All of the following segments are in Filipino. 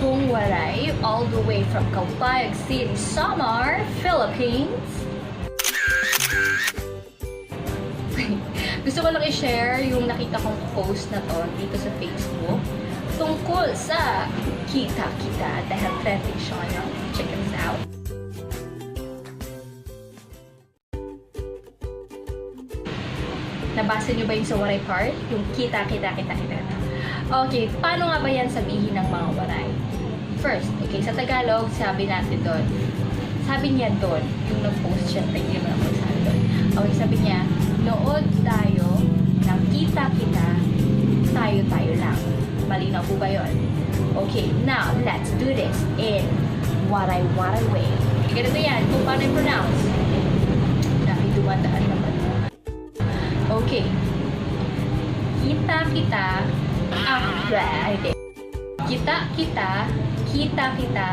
Kung Waray, all the way from Calbayog City, Samar, Philippines. Gusto ko lang i-share yung nakita kong post na to dito sa Facebook tungkol sa kita-kita dahil trending siya ngayon. Check this out. Nabasa niyo ba yung sa Waray part? Yung kita-kita. Okay, paano nga ba yan sabihin ng mga Waray? First, okay, sa Tagalog, sabi natin doon. Sabi niya doon, yung nag-post siya, hindi naman ako sabi doon. Okay, sabi niya, nood tayo ng kita-kita, tayo-tayo lang. Malinaw po ba yun? Okay, now, let's do this in Waray-Waray way. Ganito yan, kung paano i-pronounce. Dumadaan naman. Okay. Kita-kita, hindi. Kita-kita, kita-kita,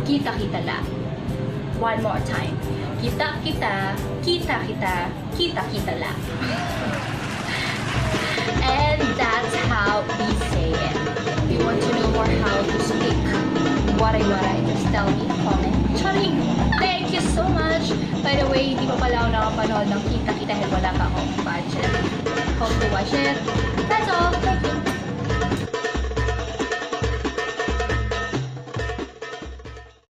kita-kita lang. One more time. Kita-kita, kita-kita, kita-kita lang. And that's how we say it. If you want to know more how to speak Waray-Waray, just tell me, comment. Charing! Thank you so much! By the way, hindi pa pala ako nakapanood ng kita-kita dahil wala pa akong budget. Hope to watch it. That's all!